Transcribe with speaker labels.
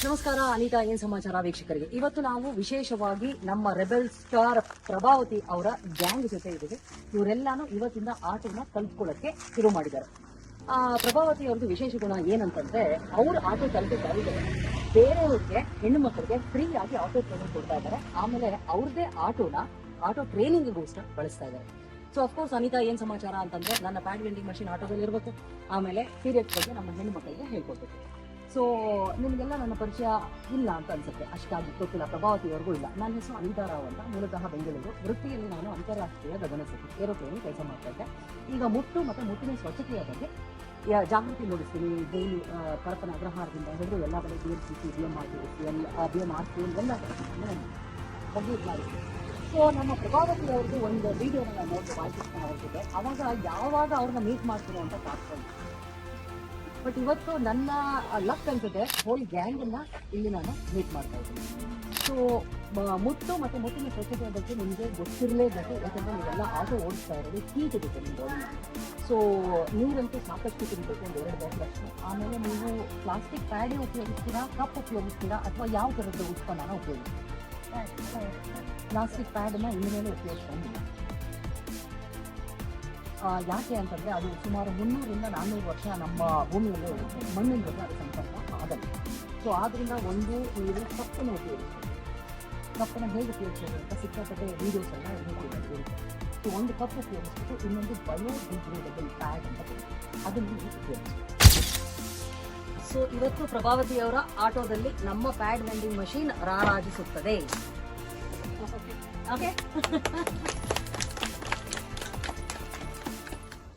Speaker 1: ನಮಸ್ಕಾರ ಅನಿತಾ, ಏನ್ ಸಮಾಚಾರ ವೀಕ್ಷಕರಿಗೆ. ಇವತ್ತು ನಾವು ವಿಶೇಷವಾಗಿ ನಮ್ಮ ರೆಬೆಲ್ ಸ್ಟಾರ್ ಪ್ರಭಾವತಿ ಅವರ ಗ್ಯಾಂಗ್ ಜೊತೆ ಇದ್ದೀವಿ. ಇವರೆಲ್ಲಾನು ಇವತ್ತಿಂದ ಆಟೋನ ಕಲ್ತ್ಕೊಳ್ಳಕ್ಕೆ ಶುರು ಮಾಡಿದ್ದಾರೆ. ಪ್ರಭಾವತಿ ಅವ್ರದ್ದು ವಿಶೇಷ ಗುಣ ಏನಂತಂದ್ರೆ, ಅವ್ರ ಆಟೋ ಕಲಿತಿದ್ದಾರೆ ಬೇರೆಯವ್ರಿಗೆ, ಹೆಣ್ಣು ಮಕ್ಕಳಿಗೆ ಫ್ರೀ ಆಗಿ ಆಟೋ ಟ್ರೈನಿಂಗ್ ಕೊಡ್ತಾ ಇದ್ದಾರೆ. ಆಮೇಲೆ ಅವ್ರದೇ ಆಟೋ ಟ್ರೈನಿಂಗ್ಗೋಸ್ಕರ ಬಳಸ್ತಾ ಇದ್ದಾರೆ. ಸೊ ಅಫ್ಕೋರ್ಸ್ ಅನಿತಾ, ಏನ್ ಸಮಾಚಾರ ಅಂತಂದ್ರೆ, ನನ್ನ ಪ್ಯಾಡ್ ವೆಂಡಿಂಗ್ ಮಷಿನ್ ಆಟೋದಲ್ಲಿ ಇರಬೇಕು. ಆಮೇಲೆ ಪೀರಿಯಡ್ಸ್ ಬಗ್ಗೆ ನಮ್ಮ ಹೆಣ್ಣು ಮಕ್ಕಳಿಗೆ ಹೇಳ್ಕೊಡ್ಬೇಕು. ಸೊ ನಿಮಗೆಲ್ಲ ನನ್ನ ಪರಿಚಯ ಇಲ್ಲ ಅಂತ ಅನ್ಸುತ್ತೆ, ಅಷ್ಟಾಗಿ ಗೊತ್ತಿಲ್ಲ, ಪ್ರಭಾವತಿಯವರೆಗೂ ಇಲ್ಲ. ನನ್ನ ಹೆಸರು ಅನಿತಾ ರಾವ್ ಅಂತ, ಮೂಲತಃ ಬೆಂಗಳೂರು. ವೃತ್ತಿಯಲ್ಲಿ ನಾನು ಅಂತಾರಾಷ್ಟ್ರೀಯ ಗಗನಸತಿ ಏರೋಪ್ಲೇನ್ ಕೆಲಸ ಮಾಡ್ತಾ ಇದ್ದೆ. ಈಗ ಮುಟ್ಟು ಮತ್ತು ಮುಟ್ಟಿನ ಸ್ವಚ್ಛತೆಯ ಬಗ್ಗೆ ಜಾಗೃತಿ ಮೂಡಿಸ್ತೀನಿ. ಡೈಲಿ ಕಳಪನ ಅಗ್ರಹಾರದಿಂದ ಹಿಡಿದು ಎಲ್ಲ ಕಡೆ BMCC, BMRC ಎಲ್ಲ ಬಗ್ಗೆ ಮಾಡಿದ್ದೀನಿ. ಸೊ ನಮ್ಮ ಪ್ರಭಾವತಿ ಅವ್ರದ್ದು ಒಂದು ವಿಡಿಯೋನ ನಾನು ನೋಡಿ ಬಾಲ್ಕೃಷ್ಣ ಅವ್ರಿಗೆ, ಅವಾಗ ಯಾವಾಗ ಅವ್ರನ್ನ ಮೀಟ್ ಮಾಡ್ತೀನಿ ಅಂತ ಕಾಡ್ಕೊಂಡು. ಬಟ್ ಇವತ್ತು ನನ್ನ ಲಕ್ ಅನ್ಸುತ್ತೆ, ಹೋಲ್ ಗ್ಯಾಂಗನ್ನ ಇಲ್ಲಿ ನಾನು ಮೀಟ್ ಮಾಡ್ತಾ ಇದ್ದೀನಿ. ಸೊ ಮುಟ್ಟು ಮತ್ತು ಮುಟ್ಟಿನ ಸ್ವಚ್ಛತೆಯ ಬಗ್ಗೆ ನಿಮಗೆ ಗೊತ್ತಿರಲೇಬೇಕು, ಯಾಕಂದರೆ ನೀವೆಲ್ಲ ಆಟೋ ಓಡಿಸ್ತಾ ಇರೋದು ಹೀಟ್ ಇರುತ್ತೆ ನಿಮ್ಮ ಬಾಡಿನ. ಸೊ ನೀರಂತೂ ಸಾಕಷ್ಟು ತಿನ್ಬೇಕು, 1-2 ಬಾಟಲ್ ಅಷ್ಟು. ಆಮೇಲೆ ನೀವು ಪ್ಲಾಸ್ಟಿಕ್ ಪ್ಯಾಡೇ ಉಪಯೋಗಿಸ್ತೀರಾ, ಕಪ್ ಉಪಯೋಗಿಸ್ತೀರಾ, ಅಥವಾ ಯಾವ ಥರದ ಉತ್ಪನ್ನನ ಉಪಯೋಗಿಸ್ತೀರಾ? ಪ್ಲಾಸ್ಟಿಕ್ ಪ್ಯಾಡನ್ನು ಇನ್ಮೇಲೆ ಉಪಯೋಗಿಸ್ಕೊಂಡಿಲ್ಲ. ಯಾಕೆ ಅಂತಂದರೆ, ಅದು ಸುಮಾರು 300-400 ವರ್ಷ ನಮ್ಮ ಭೂಮಿಯಲ್ಲೇ ಇರುತ್ತೆ, ಮಣ್ಣಿನ ಜೊತೆ ಅದು ಸಂಪರ್ಕ ಆಗಲ್ಲ. ಸೊ ಆದ್ದರಿಂದ ನೀವು ಕಪ್ಪನ್ನು ಉಪಯೋಗಿಸ್ತೀವಿ. ಕಪ್ಪನ್ನು ಹೇಗೆ ಉಪಯೋಗಿಸೋದು ಅಂತ ಸಿಕ್ಕಾಪಟ್ಟೆ ವೀಡಿಯೋಸ್ ಎಲ್ಲ ಇರುತ್ತೆ. ಸೊ ಒಂದು ಕಪ್ ಉಪಯೋಗಿಸ್ಬಿಟ್ಟು ಇನ್ನೊಂದು ಬಯೋಡಿಗ್ರೇಡಬಲ್ ಪ್ಯಾಡ್ ಅಂತ ಬರುತ್ತೆ, ಅದನ್ನು ಉಪಯೋಗಿಸ್ತೀವಿ. ಸೊ ಇವತ್ತು ಪ್ರಭಾವತಿಯವರ ಆಟೋದಲ್ಲಿ ನಮ್ಮ ಪ್ಯಾಡ್ ವೆಂಡಿಂಗ್ ಮಷೀನ್ ರಾರಾಜಿಸುತ್ತದೆ. ಓಕೆ